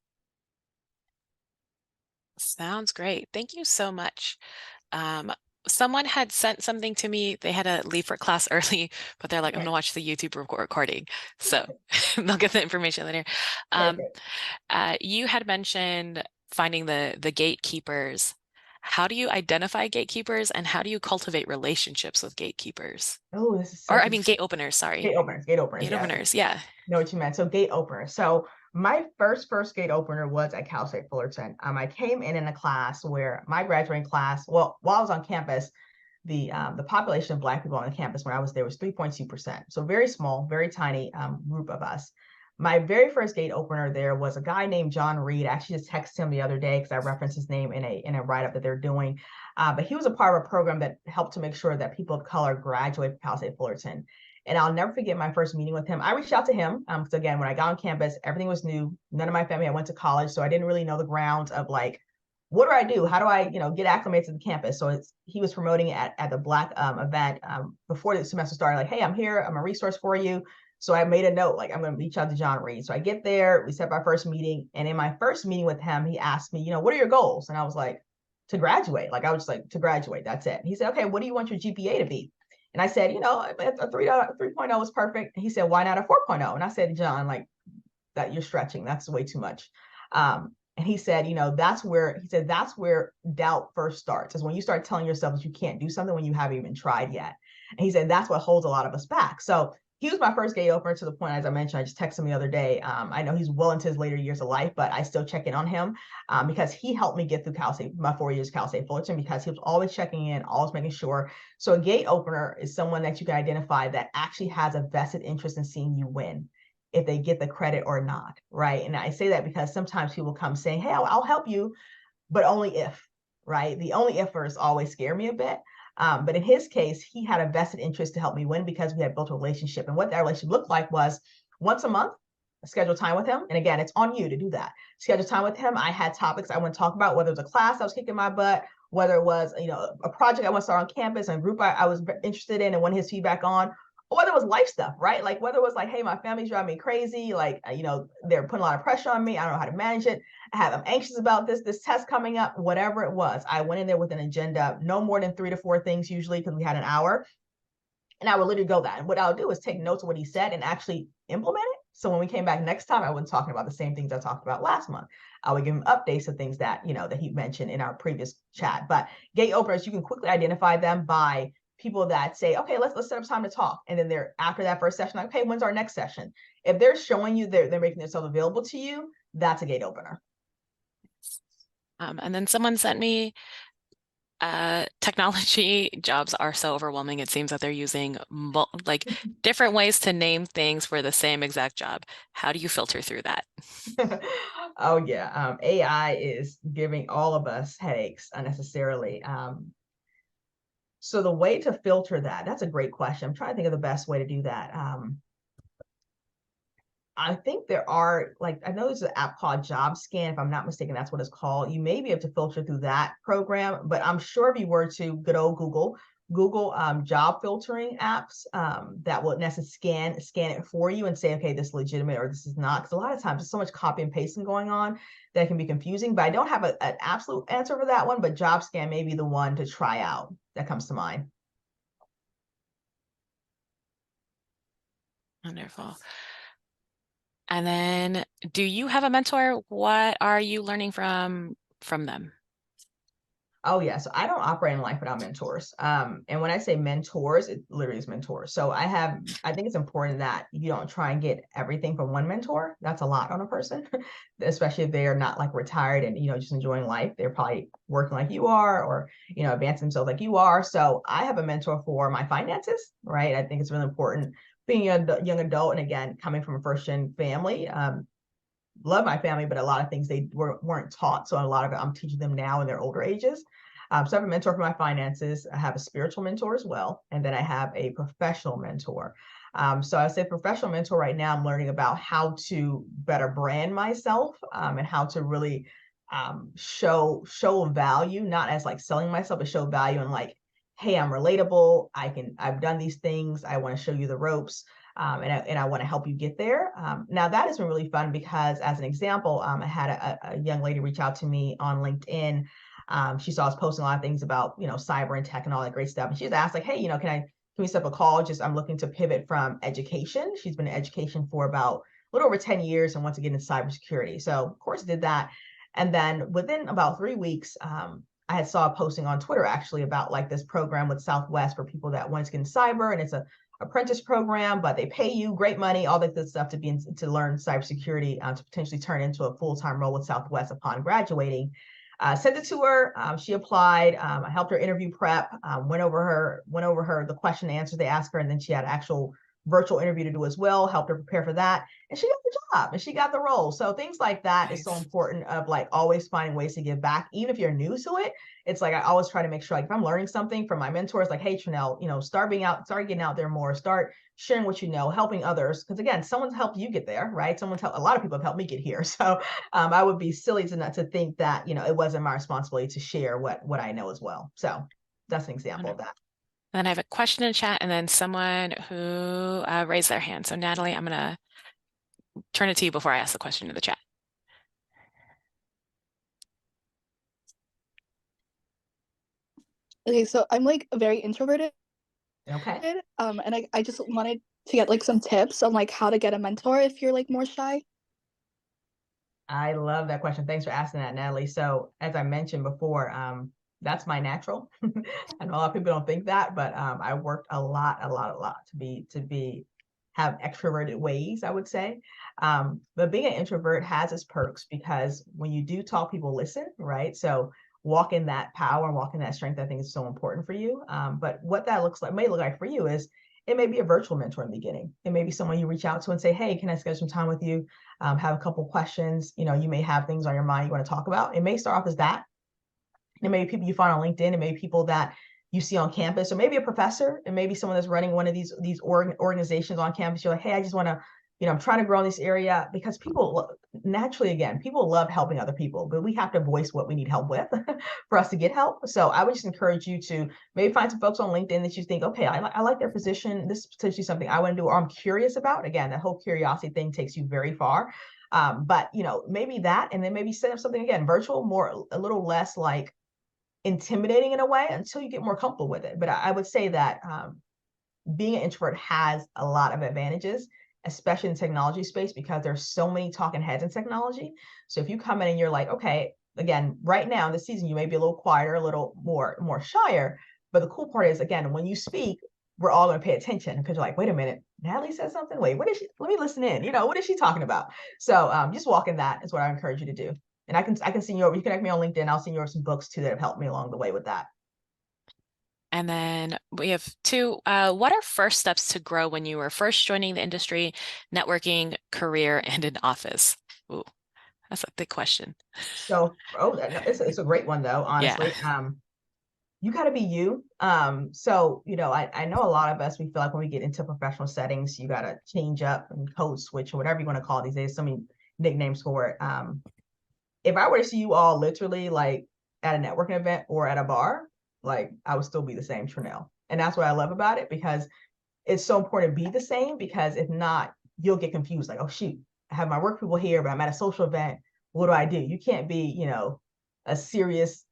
Sounds great. Thank you so much. Someone had sent something to me. They had to leave for class early, but they're like, I'm Okay. gonna watch the YouTube recording. So they'll get the information later. Perfect. You had mentioned finding the gatekeepers. How do you identify gatekeepers and how do you cultivate relationships with gatekeepers? Oh, this is Or such I a mean, gate openers, sorry. gate openers. Gate Yeah, openers, yeah. know what you meant. So gate opener. So my first gate opener was at Cal State Fullerton. I came in a class where my graduating class, well, while I was on campus, the population of Black people on the campus when I was there was 3.2%. So very small, very tiny group of us. My very first gate opener there was a guy named John Reed. I actually just texted him the other day because I referenced his name in a write-up that they're doing. But he was a part of a program that helped to make sure that people of color graduate from Cal State Fullerton. And I'll never forget my first meeting with him. I reached out to him because again, when I got on campus, everything was new. None of my family, I went to college, so I didn't really know the grounds of like, what do I do? How do I, get acclimated to the campus? So he was promoting it at the Black event before the semester started, like, hey, I'm here. I'm a resource for you. So I made a note, like, I'm going to reach out to John Reed. So I get there, we set up our first meeting. And in my first meeting with him, he asked me, what are your goals? And I was like, to graduate. Like, I was just like, to graduate. That's it. And he said, okay, what do you want your GPA to be? And I said, a 3.0 is perfect. And he said, why not a 4.0? And I said, John, like, that you're stretching. That's way too much. And he said, that's where doubt first starts, is when you start telling yourself that you can't do something when you haven't even tried yet. And he said, that's what holds a lot of us back. So he was my first gate opener, to the point, as I mentioned, I just texted him the other day. I know he's well into his later years of life, but I still check in on him because he helped me get through Cal State, my 4 years Cal State Fullerton, because he was always checking in, always making sure. So a gate opener is someone that you can identify that actually has a vested interest in seeing you win, if they get the credit or not, right? And I say that because sometimes people come saying, hey, I'll help you, but only if, right? The only ifers always scare me a bit. But in his case, he had a vested interest to help me win because we had built a relationship. And what that relationship looked like was once a month, schedule time with him. And again, it's on you to do that. Schedule time with him. I had topics I want to talk about, whether it was a class I was kicking my butt, whether it was, a project I want to start on campus, and a group I was interested in and want his feedback on, or whether it was life stuff, right? Like whether it was like, hey, my family's driving me crazy. Like, they're putting a lot of pressure on me. I don't know how to manage it. I'm anxious about this test coming up, whatever it was. I went in there with an agenda, no more than 3 to 4 things usually, because we had an hour. And I would literally go that. And what I'll do is take notes of what he said and actually implement it. So when we came back next time, I wasn't talking about the same things I talked about last month. I would give him updates of things that, that he mentioned in our previous chat. But gate openers, you can quickly identify them by people that say, okay, let's set up time to talk. And then they're after that first session, like, okay, when's our next session? If they're showing you they're making themselves available to you, that's a gate opener. And then someone sent me technology jobs are so overwhelming. It seems that they're using like different ways to name things for the same exact job. How do you filter through that? Oh yeah, AI is giving all of us headaches unnecessarily. So the way to filter that's a great question. I'm trying to think of the best way to do that. I think there are, like, I know there's an app called Job Scan, if I'm not mistaken, that's what it's called. You may be able to filter through that program, but I'm sure if you were to good old Google job filtering apps, that will necessarily scan it for you and say, okay, this is legitimate or this is not. Because a lot of times there's so much copy and pasting going on that can be confusing, but I don't have an absolute answer for that one, but Job Scan may be the one to try out that comes to mind. Wonderful. And then, do you have a mentor? What are you learning from them? Oh yeah, so I don't operate in life without mentors. And when I say mentors, it literally is mentors. So I think it's important that you don't try and get everything from one mentor. That's a lot on a person, especially if they are not like retired and just enjoying life. They're probably working like you are, or advancing themselves like you are. So I have a mentor for my finances, right? I think it's really important being a young adult, and again, coming from a first-gen family. Love my family, but a lot of things they weren't taught. So a lot of it I'm teaching them now in their older ages. So I have a mentor for my finances. I have a spiritual mentor as well. And then I have a professional mentor. So I say professional mentor right now, I'm learning about how to better brand myself, and how to really show value, not as like selling myself, but show value and like, hey, I'm relatable. I've done these things. I want to show you the ropes. And I want to help you get there. Now that has been really fun because, as an example, I had a young lady reach out to me on LinkedIn. She saw us posting a lot of things about cyber and tech and all that great stuff, and she was asked like, hey, can we set up a call? Just I'm looking to pivot from education. She's been in education for about a little over 10 years and wants to get into cybersecurity. So of course did that, and then within about 3 weeks, I had saw a posting on Twitter actually about like this program with Southwest for people that want to get into cyber, and it's a apprentice program, but they pay you great money, all that good stuff to learn cybersecurity, to potentially turn into a full-time role with Southwest upon graduating. Sent it to her. She applied. I helped her interview prep. Went over her the question and answers they asked her, and then she had an actual virtual interview to do as well. Helped her prepare for that, and she got the job and she got the role. So things like that is so important. Of like always finding ways to give back, even if you're new to it. It's like I always try to make sure, like if I'm learning something from my mentors, like, hey, Trenelle, start getting out there more, start sharing what you know, helping others. Because again, someone's helped you get there, right? A lot of people have helped me get here. So I would be silly to think that, it wasn't my responsibility to share what I know as well. So that's an example of that. Then I have a question in chat, and then someone who raised their hand. So Natalie, I'm gonna turn it to you before I ask the question in the chat. Okay, so I'm like very introverted. Okay. And I just wanted to get like some tips on like how to get a mentor if you're like more shy. I love that question. Thanks for asking that, Natalie. So as I mentioned before, that's my natural. I know a lot of people don't think that, but I worked a lot to have extroverted ways, I would say. But being an introvert has its perks because when you do talk, people listen, right? So walking that power and walking that strength, I think is so important for you. But what that may look like for you is it may be a virtual mentor in the beginning. It may be someone you reach out to and say, hey, can I schedule some time with you? Have a couple questions. You may have things on your mind you want to talk about. It may start off as that. It may be people you find on LinkedIn. It may be people that you see on campus, or maybe a professor. It may be someone that's running one of these organizations on campus. You're like, hey, I just want to, I'm trying to grow in this area, because people naturally, again, people love helping other people, but we have to voice what we need help with for us to get help. So I would just encourage you to maybe find some folks on LinkedIn that you think, okay, I like their position. This is potentially something I want to do, or I'm curious about. Again, that whole curiosity thing takes you very far. But maybe that, and then maybe set up something again, virtual, a little less like intimidating in a way until you get more comfortable with it. But I would say that being an introvert has a lot of advantages, especially in the technology space, because there's so many talking heads in technology. So if you come in and you're like, okay, again, right now in this season, you may be a little quieter, a little more shyer. But the cool part is, again, when you speak, we're all going to pay attention because you're like, wait a minute, Natalie said something. Wait, what is she? Let me listen in. What is she talking about? So just walk in that is what I encourage you to do. And I can send you over. You connect me on LinkedIn. I'll send you over some books too that have helped me along the way with that. And then we have two. What are first steps to grow when you were first joining the industry, networking, career, and in office? Ooh, that's a big question. So, it's a great one though, honestly. Yeah. You got to be you. So, I know a lot of us, we feel like when we get into professional settings, you got to change up and code switch or whatever you want to call it these days. So many nicknames for it. If I were to see you all literally like at a networking event or at a bar, like I would still be the same Trenelle. And that's what I love about it, because it's so important to be the same, because if not, you'll get confused. Like, oh shoot, I have my work people here, but I'm at a social event. What do? You can't be, a serious,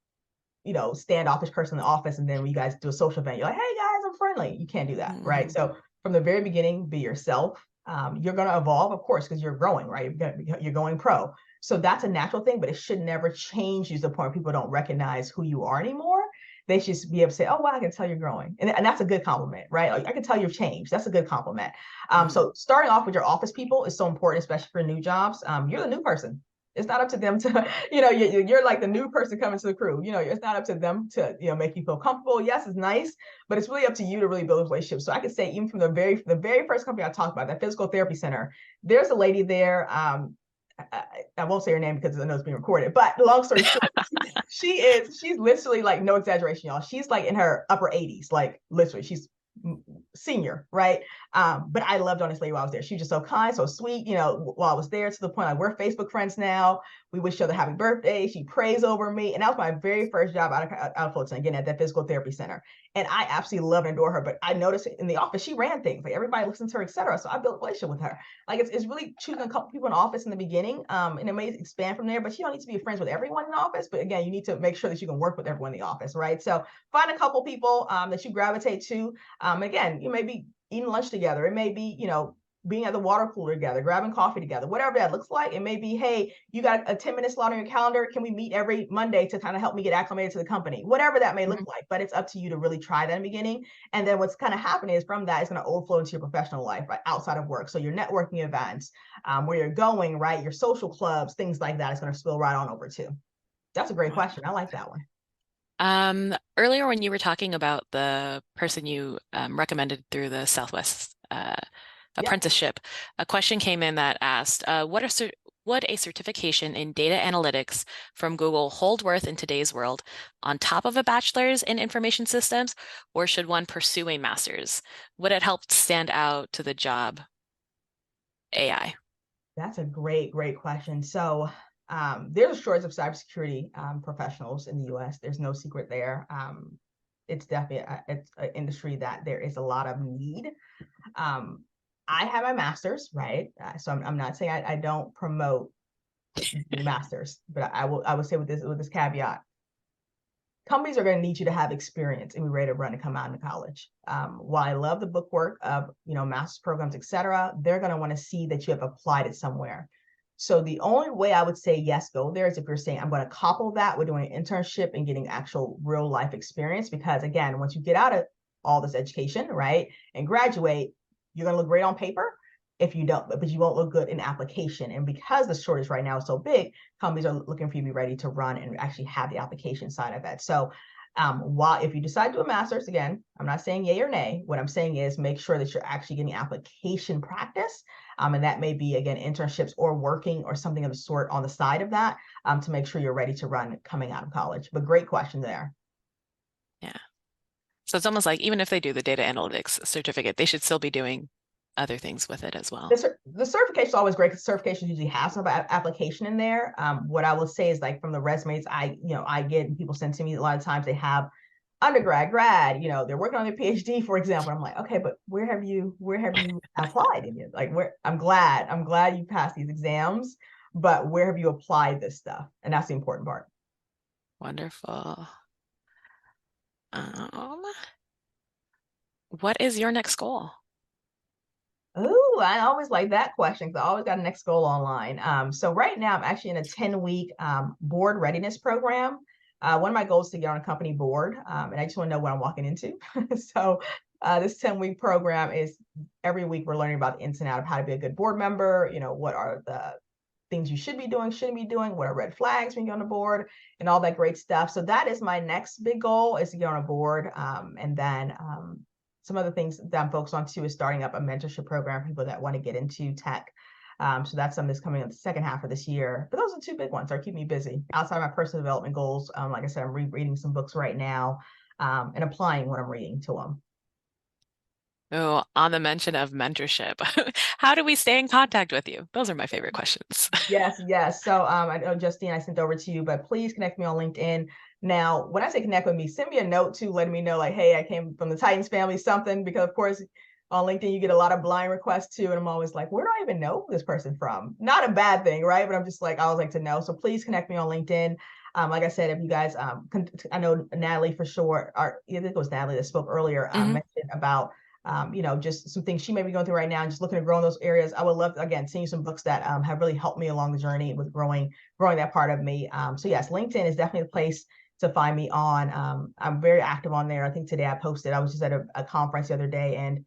standoffish person in the office, and then when you guys do a social event, you're like, hey guys, I'm friendly. You can't do that, right? So from the very beginning, be yourself. You're going to evolve, of course, because you're growing, right? You're going pro. So that's a natural thing, but it should never change you to the point where people don't recognize who you are anymore. They should just be able to say, oh, wow, I can tell you're growing. And that's a good compliment, right? Like, I can tell you've changed. That's a good compliment. So starting off with your office people is so important, especially for new jobs. You're the new person. It's not up to them to, you're like the new person coming to the crew. It's not up to them to, make you feel comfortable. Yes, it's nice, but it's really up to you to really build a relationship. So I could say, even from the very first company I talked about, that physical therapy center, there's a lady there. I won't say her name because I know it's being recorded, but long story short, she's literally, like, no exaggeration, y'all. She's like in her upper 80s, like literally she's senior, right? But I loved on this lady while I was there. She was just so kind, so sweet, while I was there, to the point like we're Facebook friends now. We wish each other happy birthday. She prays over me. And that was my very first job out of Fulton, again, at that physical therapy center. And I absolutely love and adore her. But I noticed in the office, she ran things. Like, everybody listens to her, etc. So I built a relationship with her. Like, it's really choosing a couple people in the office in the beginning. And it may expand from there, but you don't need to be friends with everyone in the office. But again, you need to make sure that you can work with everyone in the office, right? So find a couple people that you gravitate to. Again, you may be eating lunch together. It may be, being at the water cooler together, grabbing coffee together, whatever that looks like. It may be, hey, you got a 10-minute slot on your calendar. Can we meet every Monday to kind of help me get acclimated to the company? Whatever that may look like, but it's up to you to really try that in the beginning. And then what's kind of happening is, from that, it's going to overflow into your professional life, right, outside of work. So your networking events, where you're going, right, your social clubs, things like that is going to spill right on over too. That's a great question. I like that one. Earlier when you were talking about the person you recommended through the Southwest apprenticeship, a question came in that asked, would a certification in data analytics from Google hold worth in today's world, on top of a bachelor's in information systems, or should one pursue a master's? Would it help stand out to the job AI? That's a great question. So there's a shortage of cybersecurity professionals in the U.S. There's no secret there. It's definitely it's an industry that there is a lot of need. I have my master's, right? So I'm not saying I don't promote masters, but I will say with this caveat: companies are going to need you to have experience and be ready to run and come out of college. While I love the bookwork of master's programs, etc., they're going to want to see that you have applied it somewhere. So the only way I would say yes, go there, is if you're saying, I'm going to couple that with doing an internship and getting actual real life experience. Because again, once you get out of all this education, right, and graduate, you're going to look great on paper if you don't, but you won't look good in application. And because the shortage right now is so big, companies are looking for you to be ready to run and actually have the application side of it. So while if you decide to do a master's, again, I'm not saying yay or nay. What I'm saying is, make sure that you're actually getting application practice. And that may be, again, internships or working or something of the sort on the side of that, to make sure you're ready to run coming out of college. But great question there. Yeah. So it's almost like, even if they do the data analytics certificate, they should still be doing other things with it as well. The certification is always great, because certifications usually have some application in there. What I will say is, like, from the resumes I get and people send to me, a lot of times they have undergrad, grad, they're working on their PhD, for example. I'm like, okay, but where have you applied? Like, I'm glad you passed these exams, but where have you applied this stuff? And that's the important part. Wonderful. What is your next goal? Oh, Ooh, I always like that question because I always got a next goal online. So right now I'm actually in a 10-week board readiness program. One of my goals is to get on a company board, and I just want to know what I'm walking into. So this 10-week program is every week we're learning about the ins and out of how to be a good board member. What are the things you should be doing, shouldn't be doing, what are red flags when you get on the board, and all that great stuff. So that is my next big goal, is to get on a board. And then some other things that I'm focused on too is starting up a mentorship program for people that want to get into tech. So that's something that's coming in the second half of this year. But those are two big ones that keep me busy. Outside of my personal development goals, like I said, I'm rereading some books right now and applying what I'm reading to them. Oh, on the mention of mentorship, how do we stay in contact with you? Those are my favorite questions. Yes. So I know, Justine, I sent over to you, but please connect me on LinkedIn. Now, when I say connect with me, send me a note too, letting me know like, hey, I came from the Titans family, something, because of course on LinkedIn you get a lot of blind requests too. And I'm always like, where do I even know this person from? Not a bad thing, right? But I'm just like, I always like to know. So please connect me on LinkedIn. Like I said, if you guys, I know Natalie for sure, or I think it was Natalie that spoke earlier, mentioned about just some things she may be going through right now and just looking to grow in those areas. I would love, again, seeing some books that have really helped me along the journey with growing that part of me. So yes, LinkedIn is definitely the place to find me on. I'm very active on there. I think today I posted, I was just at a conference the other day, and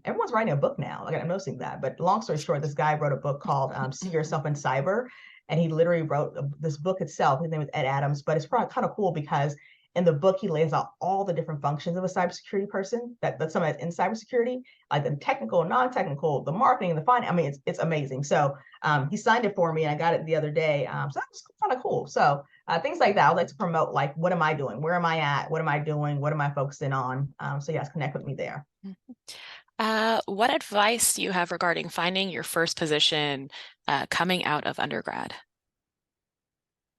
everyone's writing a book now. Like, I'm noticing that. But long story short, this guy wrote a book called See Yourself in Cyber. And he literally wrote this book itself. His name is Ed Adams, but it's probably kind of cool because in the book, he lays out all the different functions of a cybersecurity person that someone that's in cybersecurity, like the technical, non-technical, the marketing, the finance. I mean, it's amazing. So he signed it for me, and I got it the other day. So that was kind of cool. So things like that, I would like to promote, like, what am I doing? Where am I at? What am I doing? What am I focusing on? So yes, connect with me there. What advice do you have regarding finding your first position coming out of undergrad?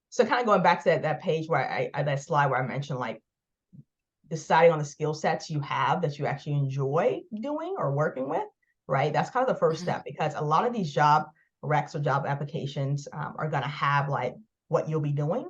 So kind of going back to that page where that slide where I mentioned, like, deciding on the skill sets you have that you actually enjoy doing or working with, right? That's kind of the first step, because a lot of these job recs or job applications are going to have like what you'll be doing.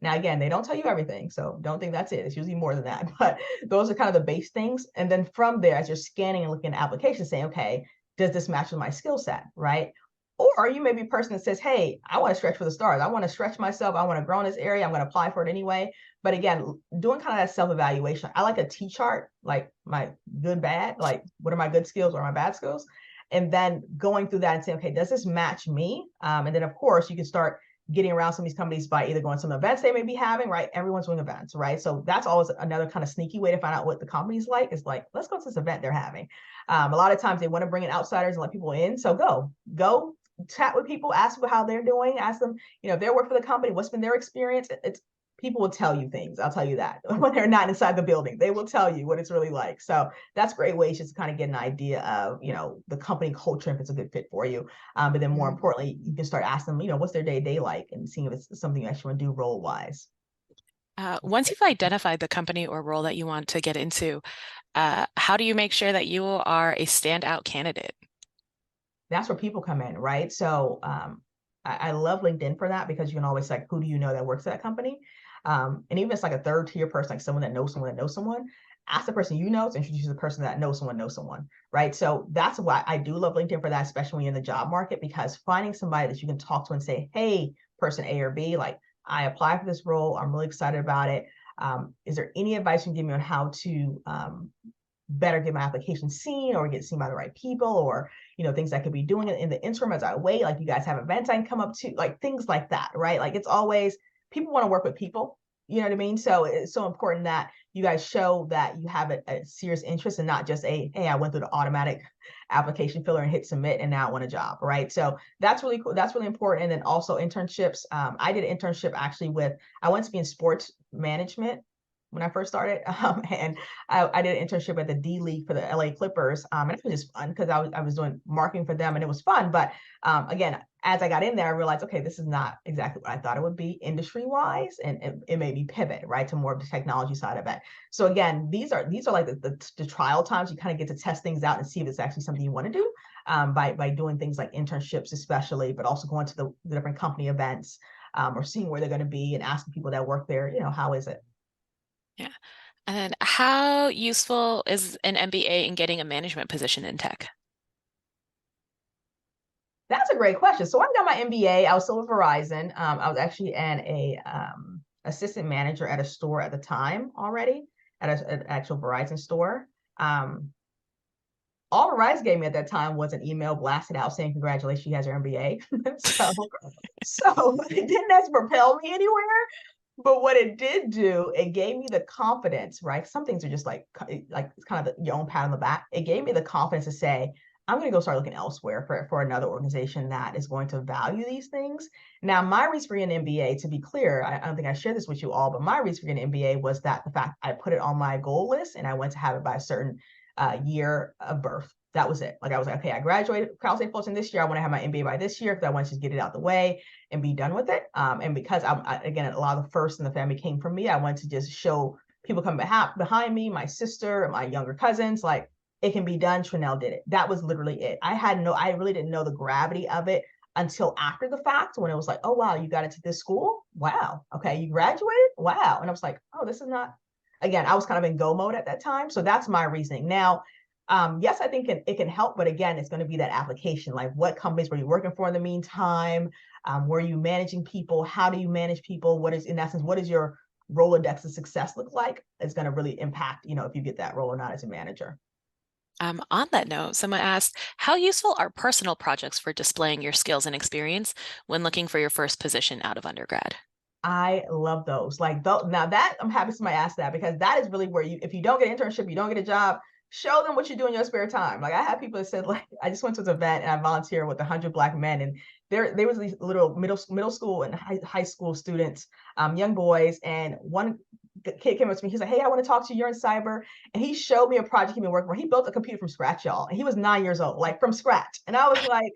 Now, again, they don't tell you everything, so don't think that's it. It's usually more than that, but those are kind of the base things. And then from there, as you're scanning and looking at applications, saying, okay, does this match with my skill set, right? Or you may be a person that says, hey, I want to stretch for the stars. I want to stretch myself. I want to grow in this area. I'm going to apply for it anyway. But again, doing kind of that self-evaluation. I like a T-chart, like my good, bad, like what are my good skills or my bad skills? And then going through that and saying, okay, does this match me? And then of course you can start getting around some of these companies by either going to some events they may be having, right? Everyone's doing events, right? So that's always another kind of sneaky way to find out what the company's like, is like, let's go to this event they're having. A lot of times they want to bring in outsiders and let people in. So go chat with people, ask them how they're doing, ask them, if they're working for the company, what's been their experience. It's people will tell you things. I'll tell you that when they're not inside the building, they will tell you what it's really like. So that's great ways just to kind of get an idea of, the company culture, if it's a good fit for you. But then more importantly, you can start asking them, what's their day-to-day like, and seeing if it's something you actually want to do role-wise. Once you've identified the company or role that you want to get into, how do you make sure that you are a standout candidate? That's where people come in, right? So I love LinkedIn for that, because you can always, like, who do you know that works at that company? And even if it's like a third tier person, like someone that knows someone, ask the person you know to introduce the person that knows someone, right? So that's why I do love LinkedIn for that, especially when you're in the job market, because finding somebody that you can talk to and say, hey, person A or B, like, I applied for this role, I'm really excited about it. Is there any advice you can give me on how to better get my application seen or get seen by the right people, or things I could be doing in the interim as I wait, like, you guys have events I can come up to, like things like that, right? Like, it's always, people want to work with people, you know what I mean? So it's so important that you guys show that you have a serious interest, and not just hey, I went through the automatic application filler and hit submit and now I want a job, right? So that's really cool. That's really important. And then also internships. I did an internship actually I went to be in sports management when I first started. And I did an internship at the D League for the LA Clippers. And it was just fun because I was doing marketing for them, and it was fun. But again, as I got in there, I realized, okay, this is not exactly what I thought it would be industry wise, and it made me pivot, right, to more of the technology side of it. So again, these are like the trial times. You kind of get to test things out and see if it's actually something you want to do, by doing things like internships, especially, but also going to the different company events, or seeing where they're going to be and asking people that work there, how is it? Yeah. And then how useful is an MBA in getting a management position in tech? That's a great question. So I got my MBA. I was still with Verizon. I was actually an assistant manager at a store at the time already, at an actual Verizon store. All Verizon gave me at that time was an email blasted out saying, congratulations, you has your MBA. so it didn't have to propel me anywhere. But what it did do, it gave me the confidence, right? Some things are just like it's kind of your own pat on the back. It gave me the confidence to say, I'm going to go start looking elsewhere for another organization that is going to value these things. Now, my reason for getting an MBA, to be clear, I don't think I shared this with you all, but my reason for getting an MBA was that the fact I put it on my goal list and I went to have it by a certain year of birth. That was it. Like I was like, okay, I graduated Cal State Fulton this year. I want to have my MBA by this year because I want to just get it out the way and be done with it. And because again, a lot of the first in the family came from me, I wanted to just show people coming behind me, my sister, my younger cousins, like it can be done. Trenelle did it. That was literally it. I really didn't know the gravity of it until after the fact when it was like, oh, wow, you got into this school. Wow. Okay. You graduated. Wow. And I was like, oh, this is not, again, I was kind of in go mode at that time. So that's my reasoning. Now, yes, I think it can help, but again, it's going to be that application. Like what companies were you working for in the meantime? Were you managing people? How do you manage people? What is, in essence, what is your Rolodex of success look like? It's going to really impact, if you get that role or not as a manager. On that note, someone asked, how useful are personal projects for displaying your skills and experience when looking for your first position out of undergrad? I love those. Now that I'm happy somebody asked that because that is really where if you don't get an internship, you don't get a job, show them what you do in your spare time. Like I had people that said, like, I just went to this event and I volunteered with 100 Black men, and there was these little middle school and high school students, young boys, and one kid came up to me. He's like, hey, I want to talk to you. You're in cyber. And he showed me a project he'd been working for. He built a computer from scratch, y'all. And he was 9 years old, like from scratch. And I was like,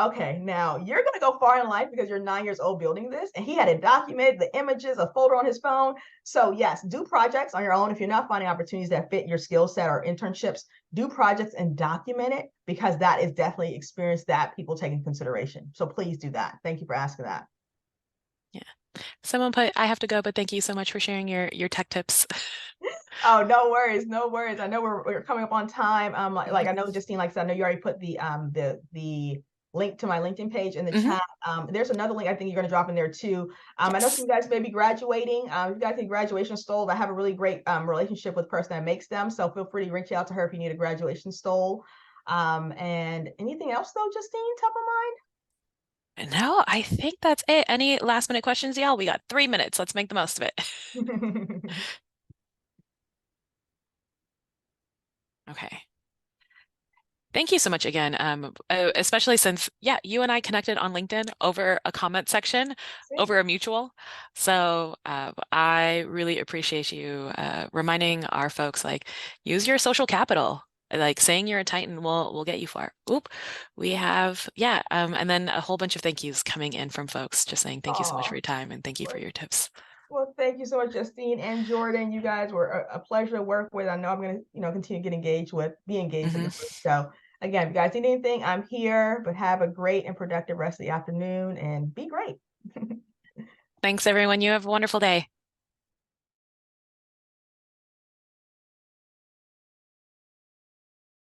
okay, now you're going to go far in life because you're 9 years old building this. And he had it documented, the images, a folder on his phone. So yes, do projects on your own. If you're not finding opportunities that fit your skill set or internships, do projects and document it because that is definitely experience that people take into consideration. So please do that. Thank you for asking that. Yeah. Someone put, I have to go, but thank you so much for sharing your tech tips. Oh, no worries, no worries. I know we're coming up on time. Like I know Justine, like I said, I know you already put the link to my LinkedIn page in the chat. There's another link I think you're going to drop in there too. I know some guys may be graduating. If you guys need graduation stoles, I have a really great relationship with the person that makes them. So feel free to reach out to her if you need a graduation stole. And anything else though, Justine, top of mind? No, I think that's it. Any last minute questions, y'all? We got 3 minutes. Let's make the most of it. Okay. Thank you so much again, especially since, yeah, you and I connected on LinkedIn over a comment section, over a mutual. So I really appreciate you reminding our folks, like, use your social capital. Like saying you're a Titan will get you far. Oop, we have, yeah, and then a whole bunch of thank yous coming in from folks just saying thank you so much for your time and thank you for your tips. Well, thank you so much, Justine and Jordan. You guys were a pleasure to work with. I know I'm going to, continue to be engaged in this group. So again, if you guys need anything, I'm here, but have a great and productive rest of the afternoon and be great. Thanks, everyone. You have a wonderful day.